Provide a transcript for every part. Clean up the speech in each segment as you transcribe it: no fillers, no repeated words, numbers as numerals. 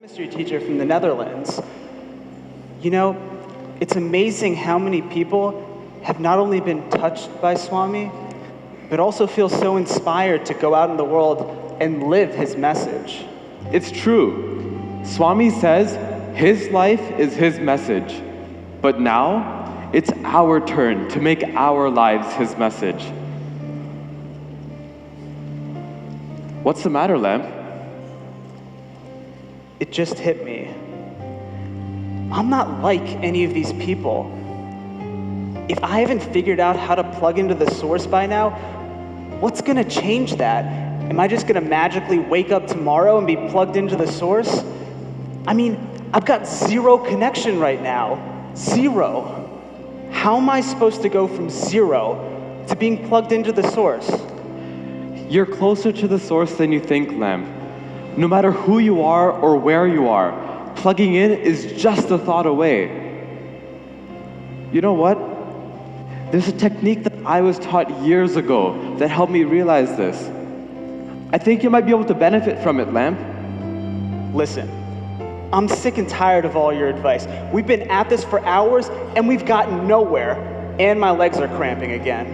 chemistry teacher from the Netherlands. You know, it's amazing how many people have not only been touched by Swami, but also feel so inspired to go out in the world and live his message. It's true. Swami says his life is his message. But now, it's our turn to make our lives his message. What's the matter, Lamb? It just hit me. I'm not like any of these people. If I haven't figured out how to plug into the source by now, what's gonna change that? Am I just gonna magically wake up tomorrow and be plugged into the source? I mean, I've got zero connection right now. Zero. How am I supposed to go from zero to being plugged into the source? You're closer to the source than you think, Lamb. No matter who you are or where you are, plugging in is just a thought away. You know what? There's a technique that I was taught years ago that helped me realize this. I think you might be able to benefit from it, Lamb. Listen, I'm sick and tired of all your advice. We've been at this for hours and we've gotten nowhere, and my legs are cramping again.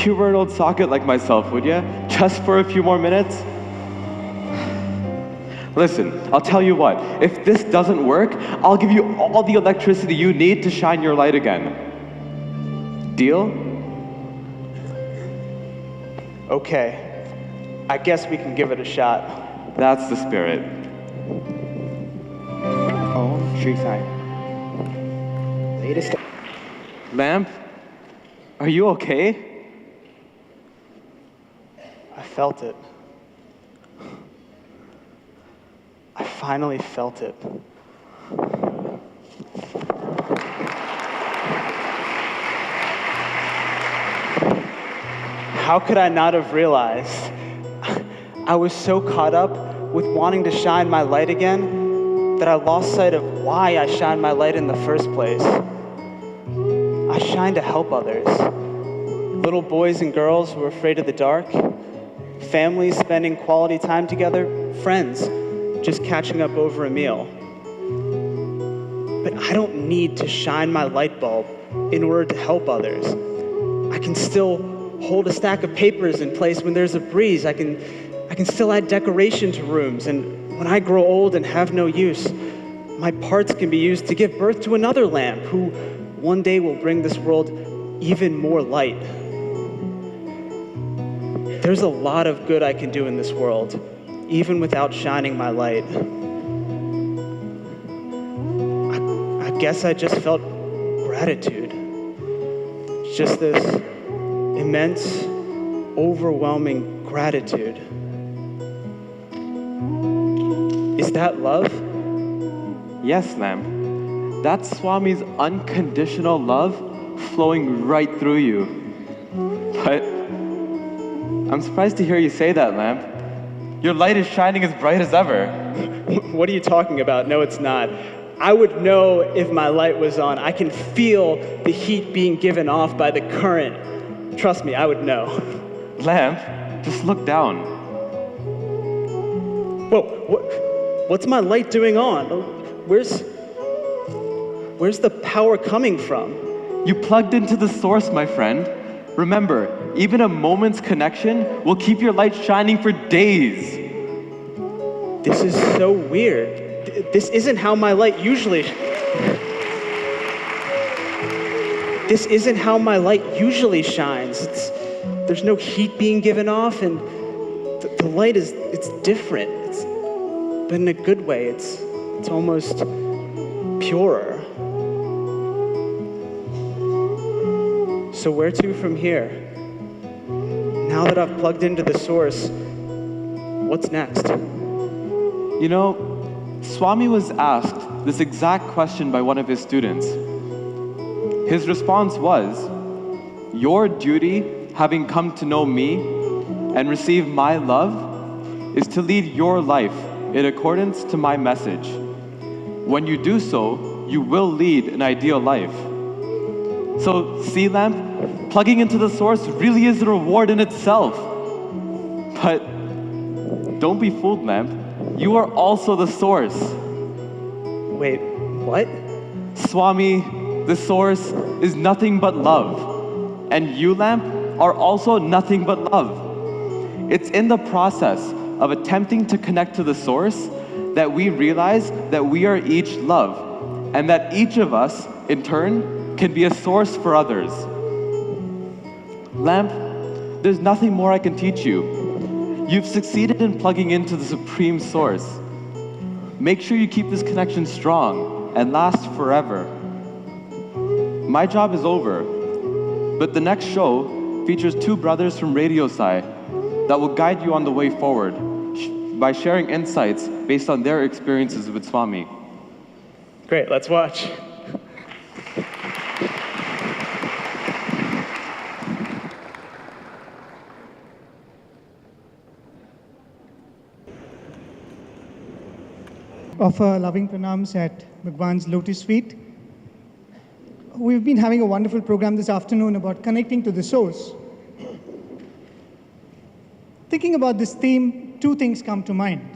You were an old socket like myself, would you? Just for a few more minutes? Listen, I'll tell you what, if this doesn't work, I'll give you all the electricity you need to shine your light again. Deal? Okay, I guess we can give it a shot. That's the spirit. Tree side. Latest. Lamp, are you okay? I felt it. I finally felt it. How could I not have realized? I was so caught up with wanting to shine my light again that I lost sight of why I shine my light in the first place. I shine to help others. Little boys and girls who are afraid of the dark, families spending quality time together, friends just catching up over a meal. But I don't need to shine my light bulb in order to help others. I can still hold a stack of papers in place when there's a breeze. I can still add decoration to rooms, and when I grow old and have no use, my parts can be used to give birth to another lamp who one day will bring this world even more light. There's a lot of good I can do in this world, even without shining my light. I guess I just felt gratitude. Just this immense, overwhelming gratitude. Is that love? Yes, Lamb. That's Swami's unconditional love flowing right through you. But I'm surprised to hear you say that, Lamb. Your light is shining as bright as ever. What are you talking about? No, it's not. I would know if my light was on. I can feel the heat being given off by the current. Trust me, I would know. Lamb, just look down. Whoa, what's my light doing on? Where's the power coming from? You plugged into the source, my friend. Remember, even a moment's connection will keep your light shining for days. This is so weird. This isn't how my light usually... This isn't how my light usually shines. There's no heat being given off, and the light it's different. But in a good way. It's almost purer. So where to from here? Now that I've plugged into the source, what's next? You know, Swami was asked this exact question by one of his students. His response was, "Your duty, having come to know me and receive my love, is to lead your life in accordance to my message. When you do so, you will lead an ideal life." So, see, Lamp, plugging into the source really is a reward in itself. But don't be fooled, Lamp. You are also the source. Wait, what? Swami, the source is nothing but love. And you, lamp, are also nothing but love. It's in the process of attempting to connect to the source that we realize that we are each love, and that each of us, in turn, can be a source for others. Lamp, there's nothing more I can teach you. You've succeeded in plugging into the Supreme Source. Make sure you keep this connection strong and last forever. My job is over, but the next show features two brothers from Radio Sai that will guide you on the way forward by sharing insights based on their experiences with Swami. Great, let's watch. Offer loving pranams at Bhagwan's lotus feet. We've been having a wonderful program this afternoon about connecting to the source. Thinking about this theme, two things come to mind.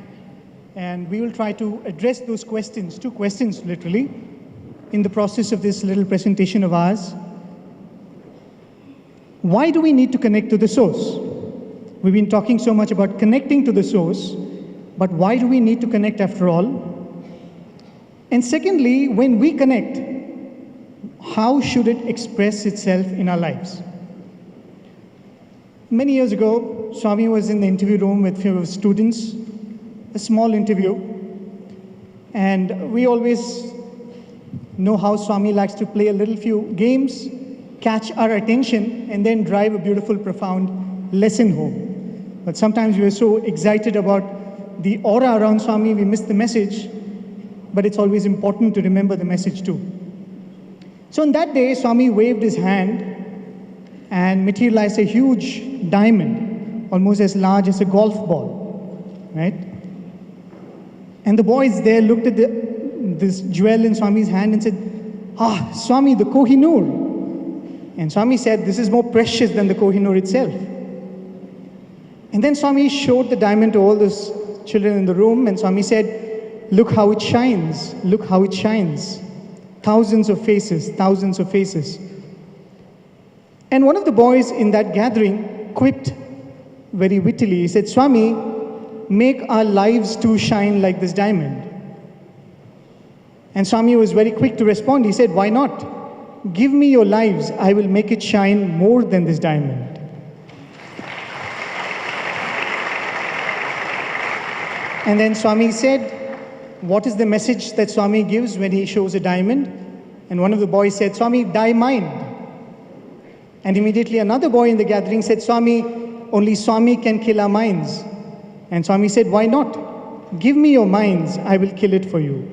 And we will try to address those questions, two questions literally, in the process of this little presentation of ours. Why do we need to connect to the source? We've been talking so much about connecting to the source, but why do we need to connect after all? And secondly, when we connect, how should it express itself in our lives? Many years ago, Swami was in the interview room with a few students, a small interview, and we always know how Swami likes to play a little few games, catch our attention, and then drive a beautiful, profound lesson home. But sometimes we are so excited about the aura around Swami, we miss the message, but it's always important to remember the message too. So on that day, Swami waved his hand and materialized a huge diamond, almost as large as a golf ball, right? And the boys there looked at this jewel in Swami's hand and said, "Ah, Swami, the Kohinoor." And Swami said, "This is more precious than the Kohinoor itself." And then Swami showed the diamond to all those children in the room, and Swami said, "Look how it shines, look how it shines. Thousands of faces, thousands of faces." And one of the boys in that gathering quipped very wittily. He said, "Swami, make our lives too shine like this diamond." And Swami was very quick to respond. He said, "Why not? Give me your lives. I will make it shine more than this diamond." And then Swami said, "What is the message that Swami gives when he shows a diamond?" And one of the boys said, "Swami, die mind." And immediately another boy in the gathering said, "Swami, only Swami can kill our minds." And Swami said, "Why not? Give me your minds, I will kill it for you."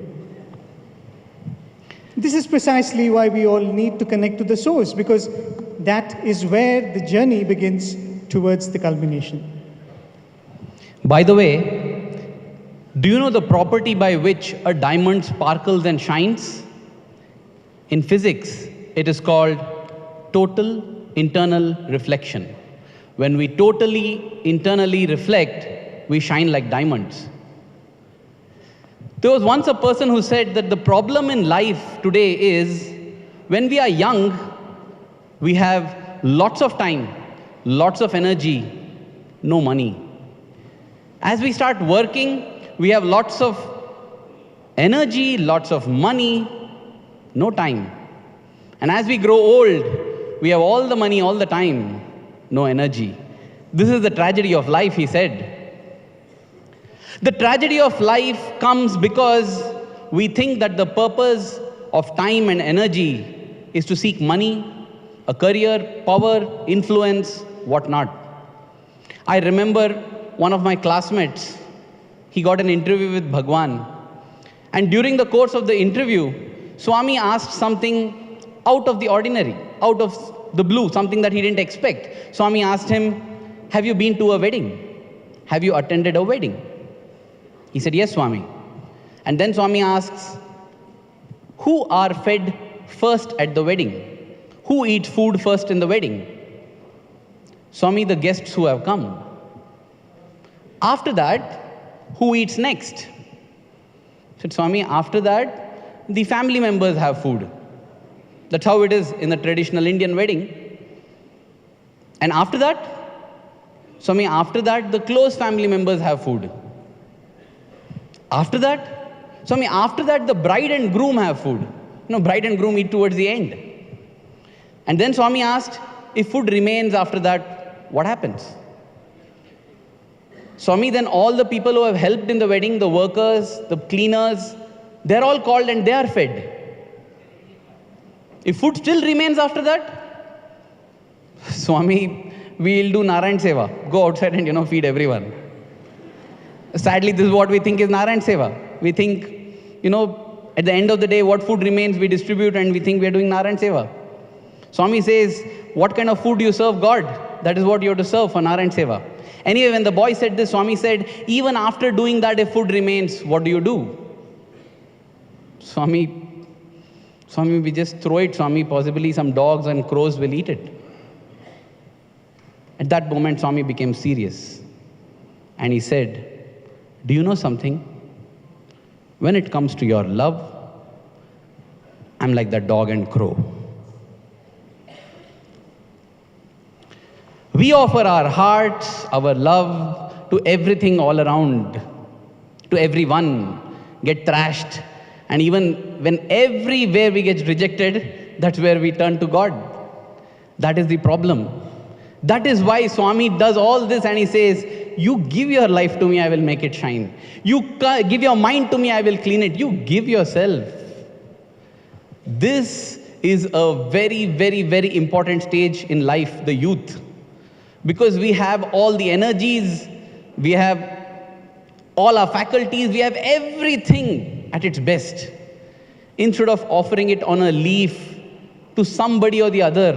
This is precisely why we all need to connect to the source, because that is where the journey begins towards the culmination. By the way, do you know the property by which a diamond sparkles and shines? In physics, it is called total internal reflection. When we totally internally reflect, we shine like diamonds. There was once a person who said that the problem in life today is when we are young, we have lots of time, lots of energy, no money. As we start working, we have lots of energy, lots of money, no time. And as we grow old, we have all the money all the time, no energy. This is the tragedy of life, he said. The tragedy of life comes because we think that the purpose of time and energy is to seek money, a career, power, influence, whatnot. I remember one of my classmates, he got an interview with Bhagwan. And during the course of the interview, Swami asked something out of the ordinary, out of the blue, something that he didn't expect. Swami asked him, "Have you been to a wedding? Have you attended a wedding?" He said, "Yes, Swami." And then Swami asks, "Who are fed first at the wedding? Who eats food first in the wedding?" "Swami, the guests who have come." After that, who eats next? I said, Swami, after that, the family members have food. That's how it is in the traditional Indian wedding. And after that, Swami, after that, the close family members have food. After that, Swami, after that, the bride and groom have food. Bride and groom eat towards the end. And then Swami asked, if food remains after that, what happens? Swami, then all the people who have helped in the wedding, the workers, the cleaners, they're all called and they are fed. If food still remains after that, Swami, we'll do Narayan Seva. Go outside and, feed everyone. Sadly, this is what we think is Narayan Seva. We think, at the end of the day, what food remains, we distribute and we think we are doing Narayan Seva. Swami says, what kind of food do you serve God? That is what you have to serve for Narayan Seva. Anyway, when the boy said this, Swami said, even after doing that, if food remains, what do you do? Swami, we just throw it, Swami. Possibly some dogs and crows will eat it. At that moment, Swami became serious. And he said, do you know something? When it comes to your love, I'm like that dog and crow. We offer our hearts, our love to everything all around, to everyone, get trashed. And even when everywhere we get rejected, that's where we turn to God. That is the problem. That is why Swami does all this and he says, you give your life to me, I will make it shine. You give your mind to me, I will clean it. You give yourself. This is a very, very, very important stage in life, the youth. Because we have all the energies, we have all our faculties, we have everything at its best. Instead of offering it on a leaf to somebody or the other,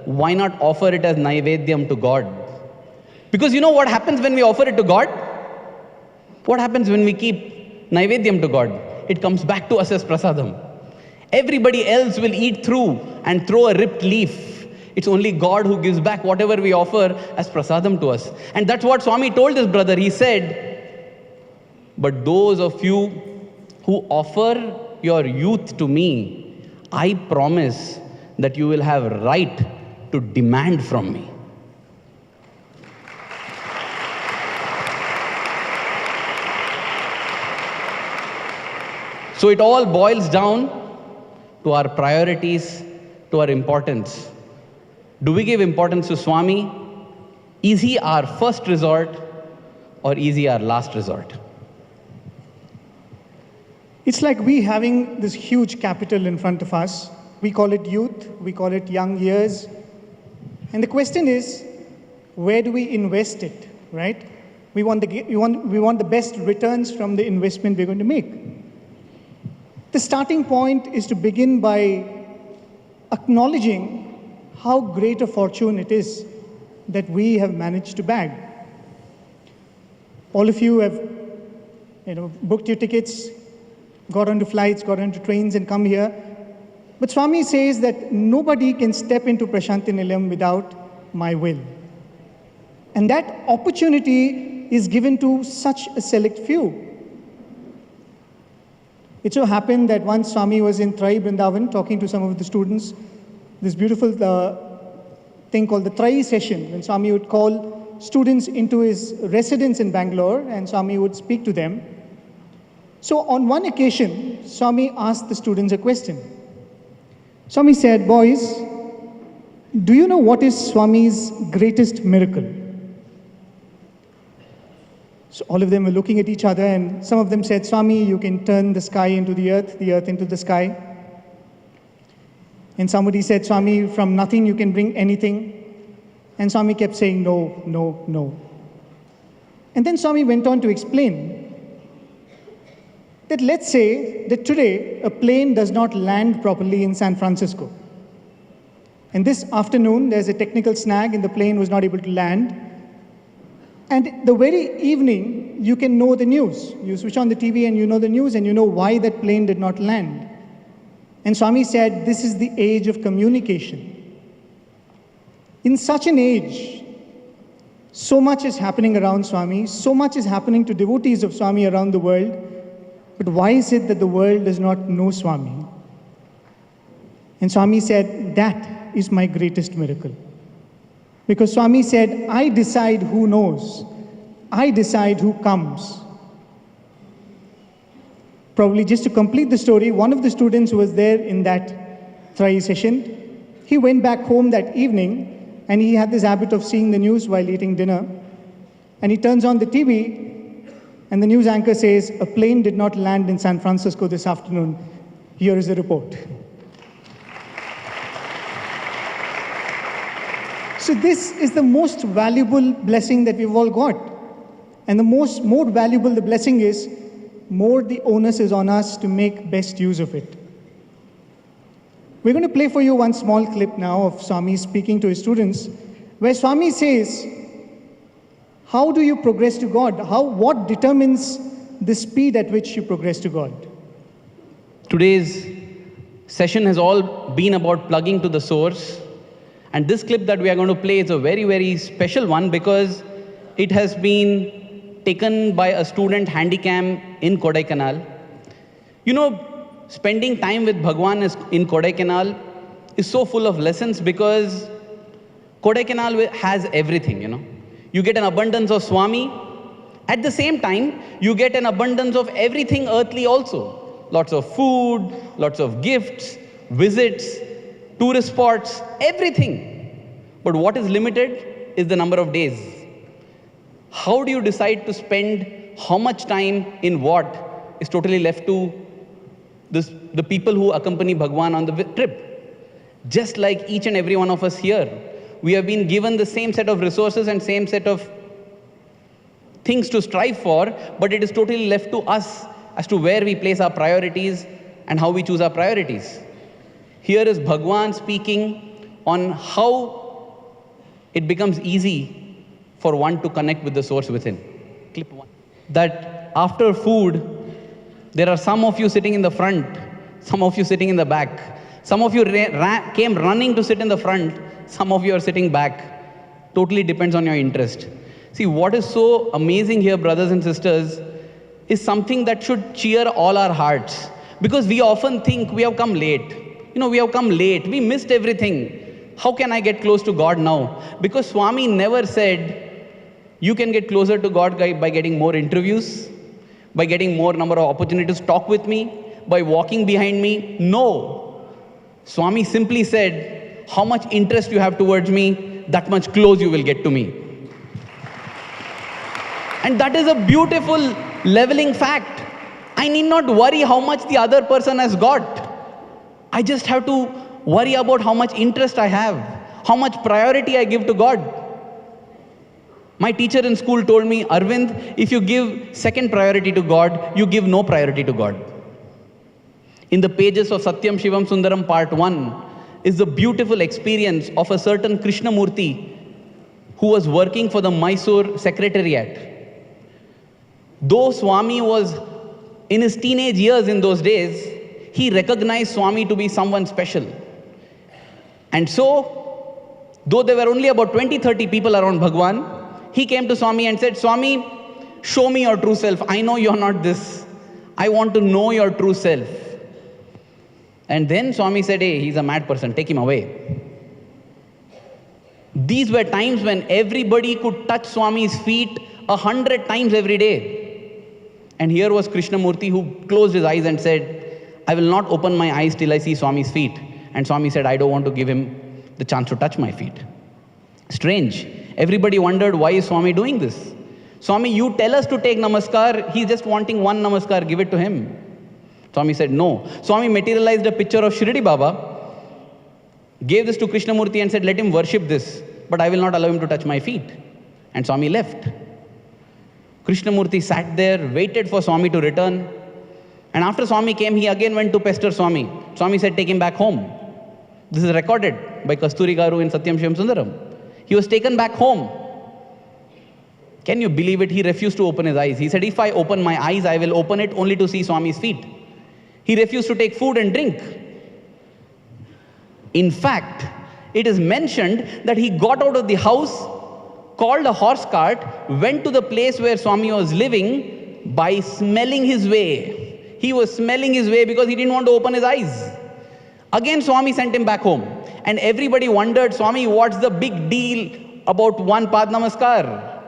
why not offer it as Naivedyam to God? Because you know what happens when we offer it to God? What happens when we keep Naivedyam to God? It comes back to us as Prasadam. Everybody else will eat through and throw a ripped leaf. It's only God who gives back whatever we offer as Prasadam to us. And that's what Swami told his brother. He said, but those of you who offer your youth to me, I promise that you will have a right to demand from me. So it all boils down to our priorities, to our importance. Do we give importance to Swami? Is he our first resort or is he our last resort? It's like we having this huge capital in front of us. We call it youth, we call it young years. And the question is, where do we invest it, right? We want the best returns from the investment we're going to make. The starting point is to begin by acknowledging how great a fortune it is that we have managed to bag. All of you have booked your tickets, got onto flights, got onto trains and come here. But Swami says that nobody can step into Prasanthi Nilayam without my will. And that opportunity is given to such a select few. It so happened that once Swami was in Trai Vrindavan talking to some of the students, this beautiful thing called the Trai session, when Swami would call students into his residence in Bangalore and Swami would speak to them. So on one occasion, Swami asked the students a question. Swami said, boys, do you know what is Swami's greatest miracle? So all of them were looking at each other and some of them said, Swami, you can turn the sky into the earth into the sky. And somebody said, Swami, from nothing you can bring anything. And Swami kept saying, no, no, no. And then Swami went on to explain that let's say that today a plane does not land properly in San Francisco. And this afternoon there's a technical snag and the plane was not able to land. And the very evening you can know the news. You switch on the TV and you know the news and you know why that plane did not land. And Swami said, this is the age of communication. In such an age, So much is happening around Swami, so much is happening to devotees of Swami around the world, but why is it that the world does not know Swami? And Swami said, that is my greatest miracle. Because Swami said, I decide who knows, I decide who comes. Probably just to complete the story, one of the students who was there in that Thrai session, he went back home that evening and he had this habit of seeing the news while eating dinner. And he turns on the TV and the news anchor says, a plane did not land in San Francisco this afternoon. Here is the report. So this is the most valuable blessing that we've all got. And the more valuable the blessing is, more the onus is on us to make best use of it. We're going to play for you one small clip now of Swami speaking to his students, where Swami says, how do you progress to God? What determines the speed at which you progress to God? Today's session has all been about plugging to the source. And this clip that we are going to play is a very, very special one because it has been taken by a student handicam in Kodaikanal. You know, spending time with Bhagwan in Kodaikanal is so full of lessons because Kodaikanal has everything, you know. You get an abundance of Swami. At the same time, you get an abundance of everything earthly also. Lots of food, lots of gifts, visits, tourist spots, everything. But what is limited is the number of days. How do you decide to spend how much time in what is totally left to the people who accompany Bhagwan on the trip. Just like each and every one of us here, we have been given the same set of resources and same set of things to strive for, but it is totally left to us as to where we place our priorities and how we choose our priorities. Here is Bhagwan speaking on how it becomes easy for one to connect with the source within. Clip 1. That after food, there are some of you sitting in the front, some of you sitting in the back. Some of you came running to sit in the front, some of you are sitting back. Totally depends on your interest. See, what is so amazing here, brothers and sisters, is something that should cheer all our hearts. Because we often think we have come late. You know, we have come late. We missed everything. How can I get close to God now? Because Swami never said, you can get closer to God by getting more interviews, by getting more number of opportunities to talk with me, by walking behind me. No. Swami simply said, how much interest you have towards me, that much close you will get to me. And that is a beautiful leveling fact. I need not worry how much the other person has got. I just have to worry about how much interest I have, how much priority I give to God. My teacher in school told me, Arvind, if you give second priority to God, you give no priority to God. In the pages of Satyam Shivam Sundaram Part 1 is the beautiful experience of a certain Krishnamurti who was working for the Mysore Secretariat. Though Swami was in his teenage years in those days, he recognized Swami to be someone special. And so, though there were only about 20-30 people around Bhagwan, he came to Swami and said, Swami, show me your true self. I know you're not this. I want to know your true self. And then Swami said, hey, he's a mad person, take him away. These were times when everybody could touch Swami's feet 100 times every day. And here was Krishnamurti who closed his eyes and said, I will not open my eyes till I see Swami's feet. And Swami said, I don't want to give him the chance to touch my feet. Strange. Everybody wondered, why is Swami doing this? Swami, you tell us to take namaskar. He's just wanting one namaskar. Give it to him. Swami said, no. Swami materialized a picture of Shirdi Baba, gave this to Krishnamurti and said, let him worship this, but I will not allow him to touch my feet. And Swami left. Krishnamurti sat there, waited for Swami to return. And after Swami came, he again went to pester Swami. Swami said, take him back home. This is recorded by Kasturi Garu in Satyam Shivam Sundaram. He was taken back home. Can you believe it? He refused to open his eyes. He said, if I open my eyes, I will open it only to see Swami's feet. He refused to take food and drink. In fact, it is mentioned that he got out of the house called a horse cart, went to the place where Swami was living by smelling his way. He was smelling his way because he didn't want to open his eyes. Again, Swami sent him back home. And everybody wondered, Swami, what's the big deal about one Pad Namaskar?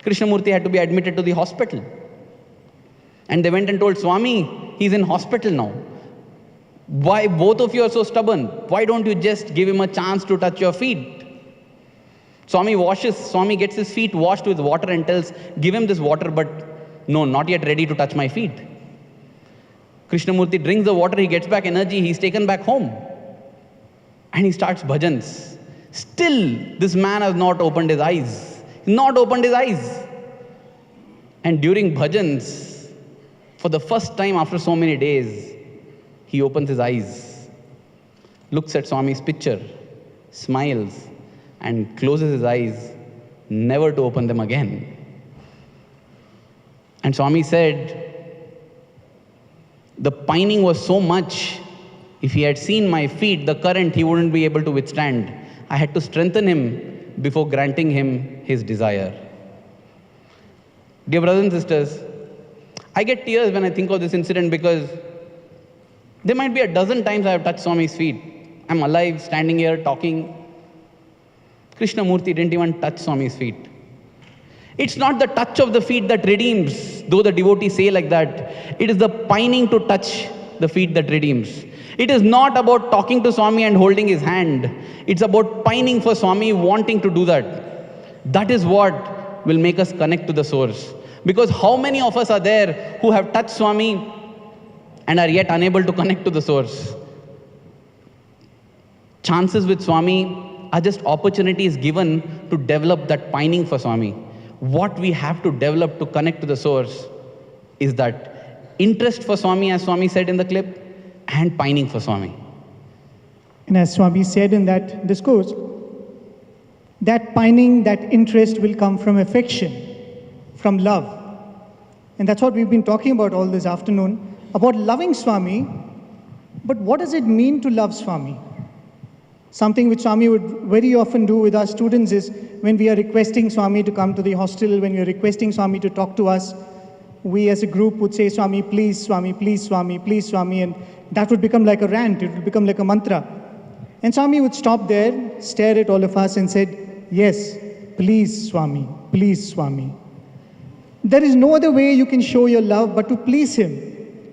Krishnamurti had to be admitted to the hospital. And they went and told Swami, he's in hospital now. Why both of you are so stubborn? Why don't you just give him a chance to touch your feet? Swami gets his feet washed with water and tells, give him this water, but no, not yet ready to touch my feet. Krishnamurti drinks the water, he gets back energy, he's taken back home. And he starts bhajans. Still, this man has not opened his eyes. Not opened his eyes. And during bhajans, for the first time after so many days, he opens his eyes, looks at Swami's picture, smiles, and closes his eyes, never to open them again. And Swami said, the pining was so much, if he had seen my feet, the current he wouldn't be able to withstand. I had to strengthen him before granting him his desire. Dear brothers and sisters, I get tears when I think of this incident because there might be a dozen times I have touched Swami's feet. I'm alive, standing here, talking. Krishnamurti didn't even touch Swami's feet. It's not the touch of the feet that redeems, though the devotees say like that. It is the pining to touch the feet that redeems. It is not about talking to Swami and holding his hand. It's about pining for Swami, wanting to do that. That is what will make us connect to the source. Because how many of us are there who have touched Swami and are yet unable to connect to the source? Chances with Swami are just opportunities given to develop that pining for Swami. What we have to develop to connect to the source is that interest for Swami, as Swami said in the clip, and pining for Swami. And as Swami said in that discourse, that pining, that interest will come from affection, from love. And that's what we've been talking about all this afternoon, about loving Swami. But what does it mean to love Swami? Something which Swami would very often do with our students is when we are requesting Swami to come to the hostel, when we are requesting Swami to talk to us, we as a group would say, Swami, please, Swami, please, Swami, please, Swami, and that would become like a rant, it would become like a mantra. And Swami would stop there, stare at all of us and said, yes, please, Swami, please, Swami. There is no other way you can show your love but to please him.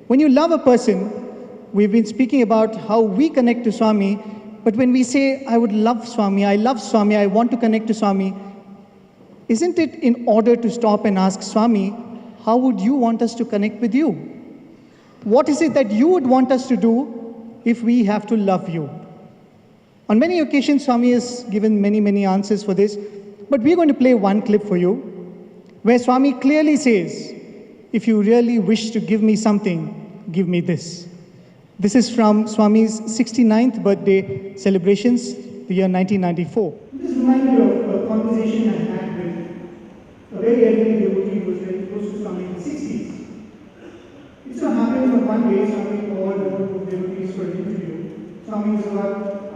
When you love a person, we've been speaking about how we connect to Swami, but when we say, I would love Swami, I love Swami, I want to connect to Swami, isn't it in order to stop and ask Swami, how would you want us to connect with you? What is it that you would want us to do if we have to love you? On many occasions, Swami has given many, many answers for this, but we're going to play one clip for you, where Swami clearly says, if you really wish to give me something, give me this. This is from Swami's 69th birthday celebrations, the year 1994. This reminds me of a conversation I had with a very elderly devotee who was very close to Swami in the 60s. It so happened that one day Swami called a group of devotees for an interview. Swami was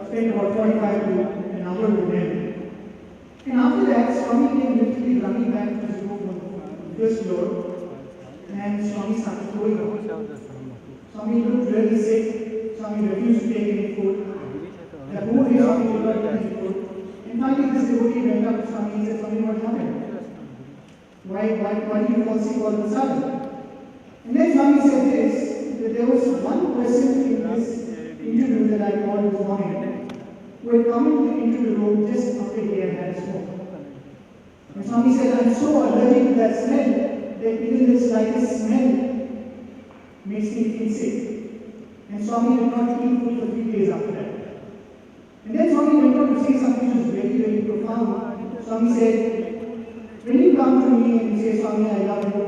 spent about 45 to an hour with them. And after that, Swami came literally running back to his room on the first floor, and Swami started throwing up. Swami looked really sick. Swami refused to take any food. The whole day Swami did not take any food. And finally this devotee went up to Swami and said, Swami, what happened? Why did you fall sick all of a sudden? And then Swami said this, that there was one person in this interview that I called this morning who had come into the interview room just after he had had a smoke. And Swami said, I'm so allergic to that smell that even the slightest smell makes me feel sick. And Swami did not eat food for 3 days after that. And then Swami went on to say something which was very, very profound. Swami said, when you come to me and you say, Swami, I love you,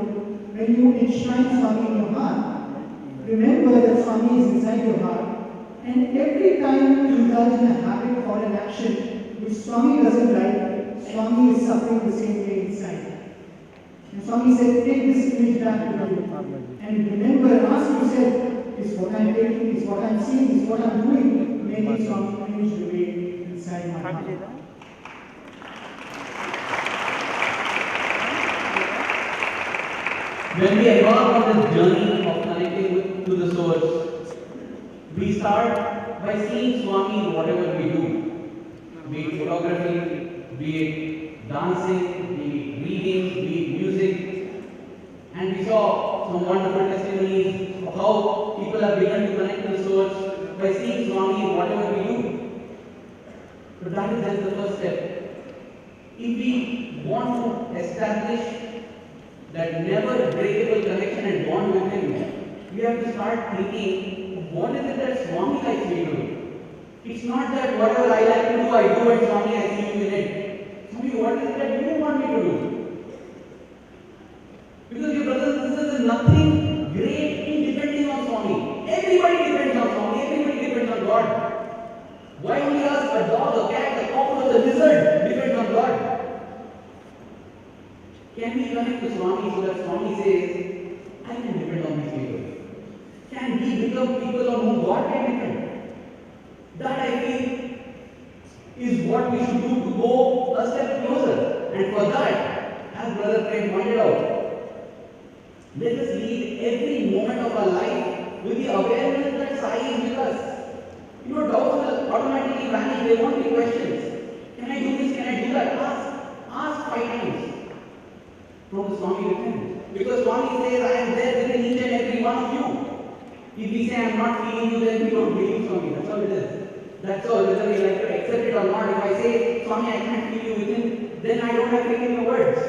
when you enshrine Swami in your heart, remember that Swami is inside your heart. And every time you indulge in a habit or an action which Swami doesn't like, Swami is suffering the same way inside. And Swami said, take this image back to you. And remember and ask yourself, is what I'm taking, is what I'm seeing, is what I'm doing, making Swami image the way inside my heart. When we embark on this journey of connecting to the source, we start by seeing Swami in whatever we do, be it photography, be it dancing, be it reading, be it music. And we saw some wonderful testimonies of how people have begun to connect to the source by seeing Swami in whatever we do. But that is just the first step. If we want to establish that never breakable connection and bond with Him, we have to start thinking, what is it that Swami likes me to do? It's not that whatever I like to do, I do, and Swami, I see you in it. Swami, what is it that you want me to do? Because your brothers and sisters, there's nothing great in depending on Swami. Everybody depends on Swami, everybody depends on God. Why only us? A dog, a cat, a cockroach, a lizard depends on God. Can we connect to Swami so that Swami says, I can depend on these people? Can we become people on whom God can depend? That I feel is what we should do to go a step closer. And for that, as Brother Prem pointed out, let us lead every moment of our life with the awareness that Sai is with us. Your doubts will automatically vanish. There won't be questions. Can I do this? Can I do that? Ask 5 times. From the Swami within. Because Swami says, I am there within each and every one of you. If we say I am not feeling you, then we don't believe Swami. That's all it is. That's all. Whether we like to accept it or not. If I say, Swami, I can't feel you within, then I don't have faith in your words.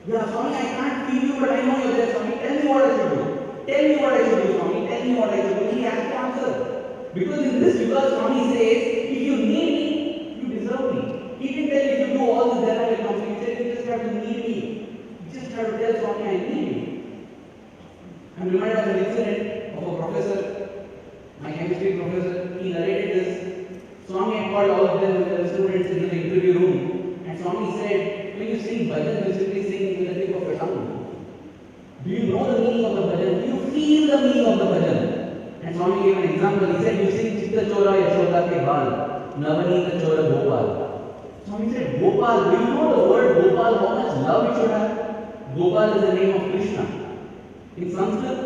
Yeah, Swami, I can't feel you, but I know you're there, Swami. Tell me what I should do. Tell me what I should do, Swami. Tell me what I should do. He has to answer. Because in this because Swami says, if you need me, you deserve me. He didn't tell you if you do all this, then I will come. He said, you just have to need me. You just have to tell Swami, I need you. I'm reminded of an incident of a professor, my chemistry professor. He narrated this. Swami had called all of them, the students, in the interview room. And Swami said, when you sing bhajan, you simply sing in the tip of your tongue. Do you know the meaning of the bhajan? Do you feel the meaning of the bhajan? And Swami gave an example. He said, you sing Chitta Chora Yashoda Ke Bal, Navanita Chora Gopal. Swami said, Gopal, do you know the word Gopal, how much love it should have? Gopal is the name of Krishna. In Sanskrit,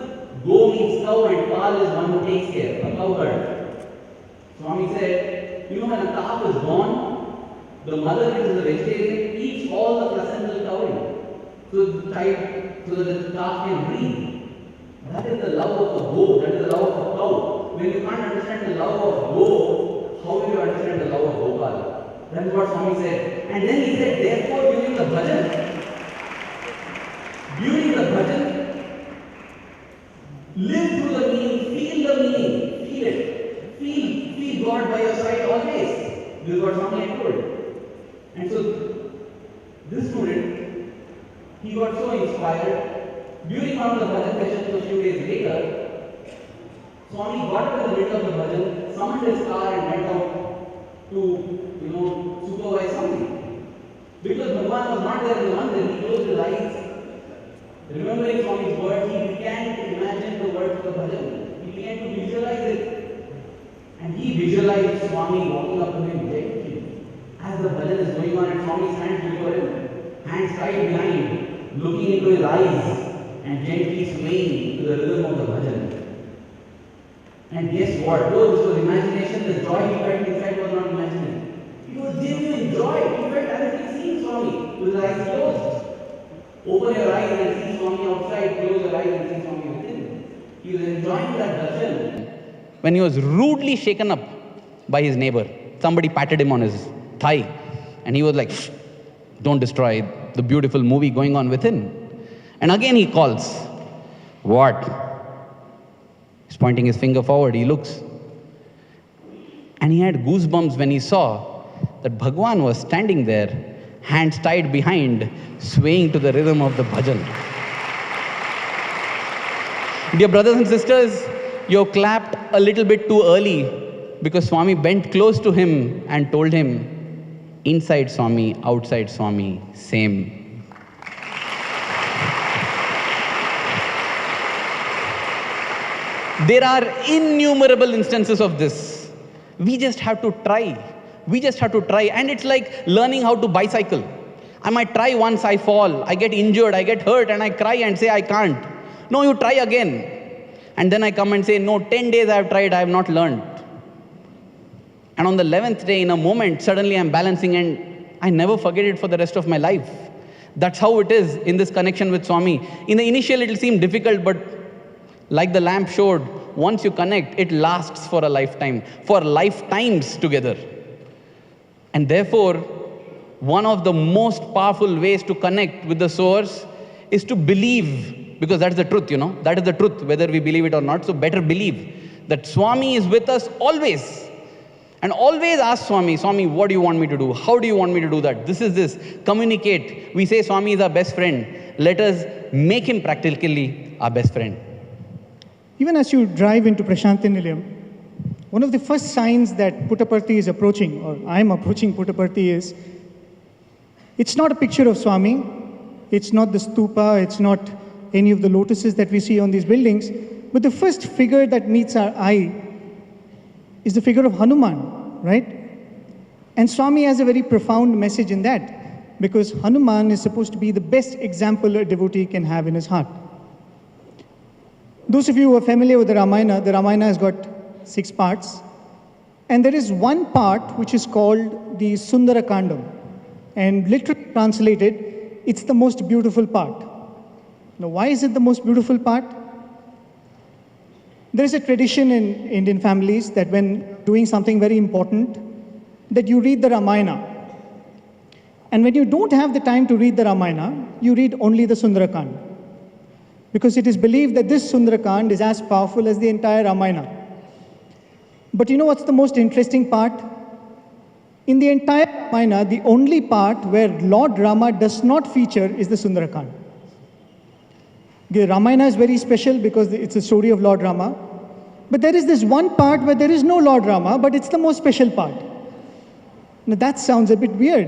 Go means cow and Pal is one who takes care, a cow herd. Swami said, you know when a calf is born, the mother, which is a vegetarian, eats all the placental covering so that the calf can breathe. That is the love of a goat, that is the love of a cow. When you can't understand the love of goat, how will you understand the love of Gopal? That is what Swami said. And then he said, therefore during the bhajan, live through the meaning, feel it. Feel God by your side always. This is what Swami had told. And so, this student, he got so inspired. During one of the bhajan sessions a few days later, Swami got up in the middle of the bhajan, summoned his car and went out to, supervise something. Because Bhagwan was not there in the mandir, he closed his eyes. Remembering Swami's words, he began to imagine the words of the bhajan. He began to visualize it. And he visualized Swami walking up to him gently. As the bhajan is going on and Swami stands before him, hands tied behind, looking into his eyes, and gently swaying to the rhythm of the bhajan. And guess what? Though this was imagination, the joy he felt inside was not imaginary. It was genuine joy. He felt as if he seen Swami with his eyes closed. Open your eyes and see Swami outside, close your eyes and see Swami within. He was enjoying that darshan. When he was rudely shaken up by his neighbor, somebody patted him on his thigh, and he was like, don't destroy the beautiful movie going on within. And again he calls, what? He's pointing his finger forward, he looks. And he had goosebumps when he saw that Bhagwan was standing there, hands tied behind, swaying to the rhythm of the bhajan. Dear brothers and sisters, you clapped a little bit too early because Swami bent close to him and told him, inside Swami, outside Swami, same. There are innumerable instances of this. We just have to try. And it's like learning how to bicycle. I might try once, I fall, I get injured, I get hurt, and I cry and say, I can't. No, you try again. And then I come and say, no, 10 days I have tried, I have not learned. And on the 11th day, in a moment, suddenly I'm balancing and I never forget it for the rest of my life. That's how it is in this connection with Swami. In the initial, it will seem difficult, but like the lamp showed, once you connect, it lasts for a lifetime, for lifetimes together. And therefore, one of the most powerful ways to connect with the source is to believe, because that's the truth, that is the truth, whether we believe it or not. So better believe that Swami is with us always. And always ask Swami, Swami, what do you want me to do? How do you want me to do that? This is this. Communicate. We say Swami is our best friend. Let us make him practically our best friend. Even as you drive into Prasanthi Nilayam, one of the first signs that Puttaparthi is approaching, or I'm approaching Puttaparthi, is it's not a picture of Swami, it's not the stupa, it's not any of the lotuses that we see on these buildings, but the first figure that meets our eye is the figure of Hanuman, right? And Swami has a very profound message in that, because Hanuman is supposed to be the best example a devotee can have in his heart. Those of you who are familiar with the Ramayana has got 6 parts, and there is one part which is called the Sundara Kandam, and literally translated, it's the most beautiful part. Now, why is it the most beautiful part? There is a tradition in Indian families that when doing something very important, that you read the Ramayana. And when you don't have the time to read the Ramayana, you read only the Sundarakand. Because it is believed that this Sundarakand is as powerful as the entire Ramayana. But you know what's the most interesting part? In the entire Ramayana, the only part where Lord Rama does not feature is the Sundarakand. The Ramayana is very special because it's a story of Lord Rama. But there is this one part where there is no Lord Rama, but it's the most special part. Now that sounds a bit weird.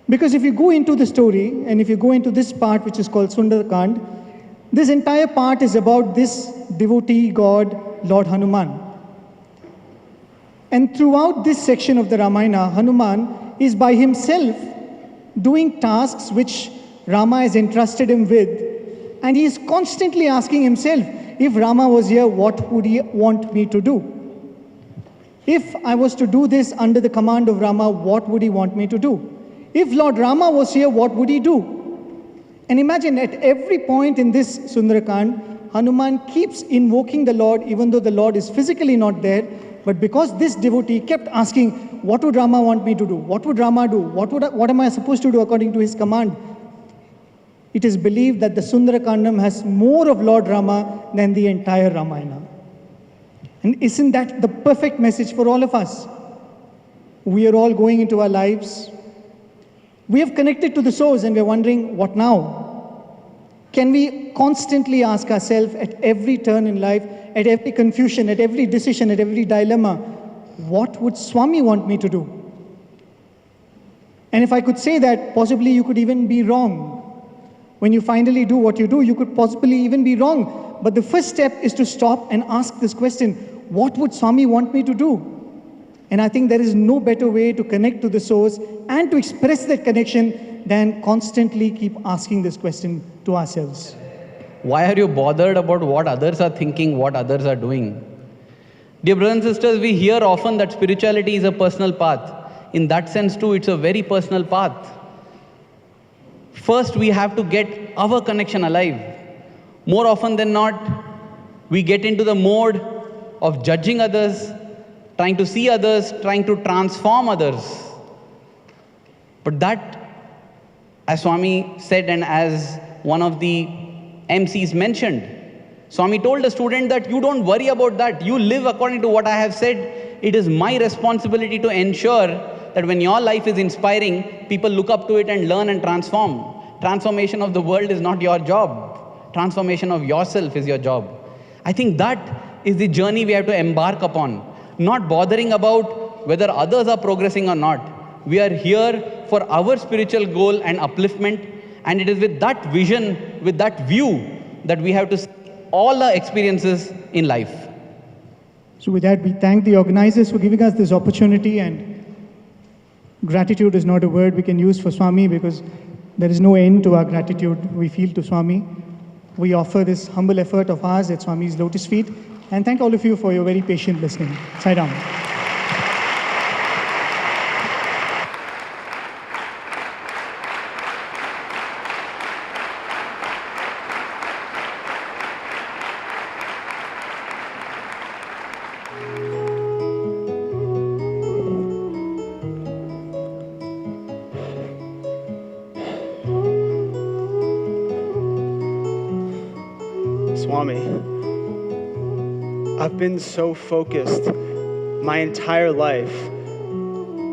Because if you go into the story, and if you go into this part which is called Sundarakand, this entire part is about this devotee god, Lord Hanuman. And throughout this section of the Ramayana, Hanuman is by himself doing tasks which Rama has entrusted him with. And he is constantly asking himself, if Rama was here, what would he want me to do? If I was to do this under the command of Rama, what would he want me to do? If Lord Rama was here, what would he do? And imagine at every point in this Sundarakand, Hanuman keeps invoking the Lord, even though the Lord is physically not there. But because this devotee kept asking, what would Rama want me to do? What would Rama do? What am I supposed to do according to his command? It is believed that the Sundarakandam has more of Lord Rama than the entire Ramayana. And isn't that the perfect message for all of us? We are all going into our lives. We have connected to the source and we're wondering, what now? Can we constantly ask ourselves at every turn in life, at every confusion, at every decision, at every dilemma, what would Swami want me to do? And if I could say that, possibly you could even be wrong. When you finally do what you do, you could possibly even be wrong. But the first step is to stop and ask this question, what would Swami want me to do? And I think there is no better way to connect to the source and to express that connection than constantly keep asking this question to ourselves. Why are you bothered about what others are thinking, what others are doing? Dear brothers and sisters, we hear often that spirituality is a personal path. In that sense too, it's a very personal path. First, we have to get our connection alive. More often than not, we get into the mode of judging others, trying to see others, trying to transform others. But that, as Swami said and as one of the MCs mentioned, Swami told a student that you don't worry about that. You live according to what I have said. It is my responsibility to ensure that when your life is inspiring, people look up to it and learn and transform. Transformation of the world is not your job. Transformation of yourself is your job. I think that is the journey we have to embark upon. Not bothering about whether others are progressing or not. We are here for our spiritual goal and upliftment, and it is with that vision, with that view, that we have to see all our experiences in life. So with that, we thank the organizers for giving us this opportunity, and Gratitude is not a word we can use for Swami because there is no end to our gratitude we feel to Swami. We offer this humble effort of ours at Swami's lotus feet and thank all of you for your very patient listening. Sai Ram. Swami, I've been so focused my entire life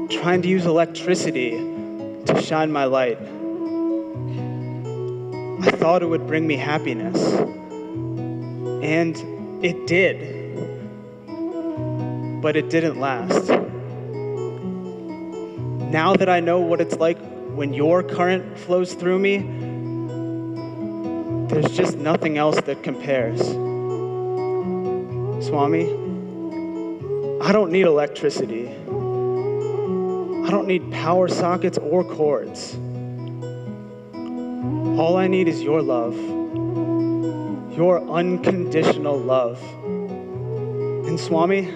trying to use electricity to shine my light. I thought it would bring me happiness, and it did, but it didn't last. Now that I know what it's like when your current flows through me, there's just nothing else that compares. Swami, I don't need electricity. I don't need power sockets or cords. All I need is your love, your unconditional love. And Swami,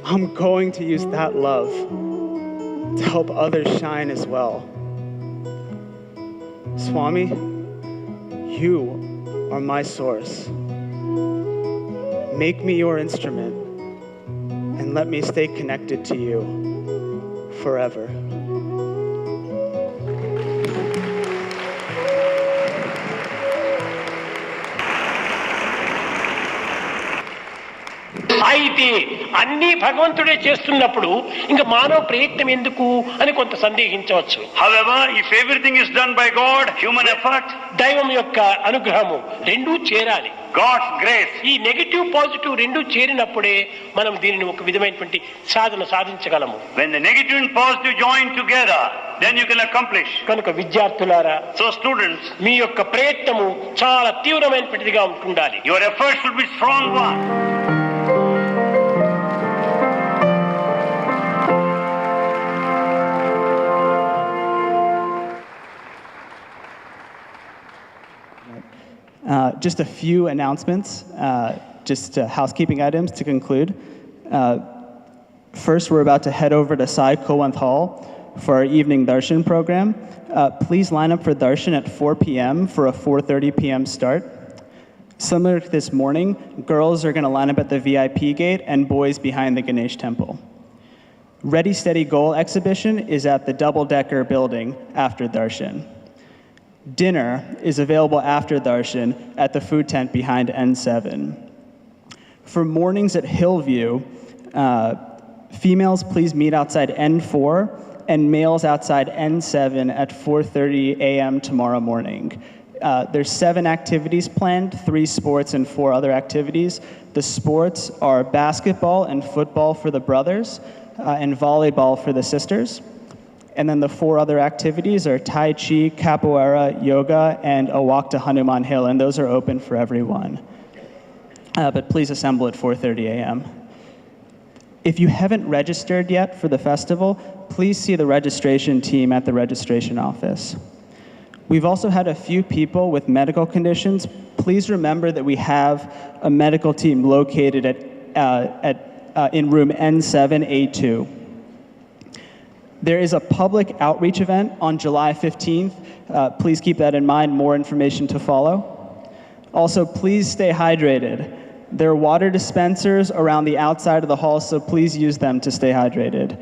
I'm going to use that love to help others shine as well. Swami, you are my source. Make me your instrument and let me stay connected to you forever. అయితే అన్నీ భగవంతుడే చేస్తున్నప్పుడు ఇంకా మానవ ప్రయత్నం ఎందుకు అని కొంత సందేహించవచ్చు. However, if everything is done by God, human effort, దైవం యొక్క అనుగ్రహము రెండూ చేరాలి. God's grace, ఈ నెగటివ్ పాజిటివ్ రెండూ చేరినప్పుడే మనం దీనిని ఒక విధమైనటువంటి సాధించగలము. when the negative and positive join together, then you can accomplish. కనుక విద్యార్థులారా, So students, మీ యొక్క ప్రయత్నము చాలా తీవ్రమైనటువంటిదిగా ఉండాలి. your effort should be strong one. Just a few announcements, just housekeeping items to conclude. First, we're about to head over to Sai Kowant Hall for our evening darshan program. Please line up for darshan at 4 p.m. for a 4:30 p.m. start. Similar to this morning, girls are going to line up at the VIP gate and boys behind the Ganesh temple. Ready, Steady, Goal exhibition is at the double-decker building after darshan. Dinner is available after darshan at the food tent behind N7. For mornings at Hillview, females please meet outside N4 and males outside N7 at 4:30 a.m. tomorrow morning. There's 7 activities planned, 3 sports and 4 other activities. The sports are basketball and football for the brothers and volleyball for the sisters. And then the 4 other activities are Tai Chi, Capoeira, Yoga, and a walk to Hanuman Hill, and those are open for everyone. But please assemble at 4:30 a.m. If you haven't registered yet for the festival, please see the registration team at the registration office. We've also had a few people with medical conditions. Please remember that we have a medical team located in room N7A2. There is a public outreach event on July 15th. Please keep that in mind, more information to follow. Also, please stay hydrated. There are water dispensers around the outside of the hall, so please use them to stay hydrated.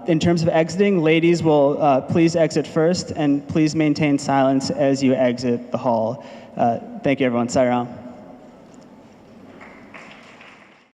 In terms of exiting, ladies will please exit first, and please maintain silence as you exit the hall. Thank you, everyone. Sai Ram.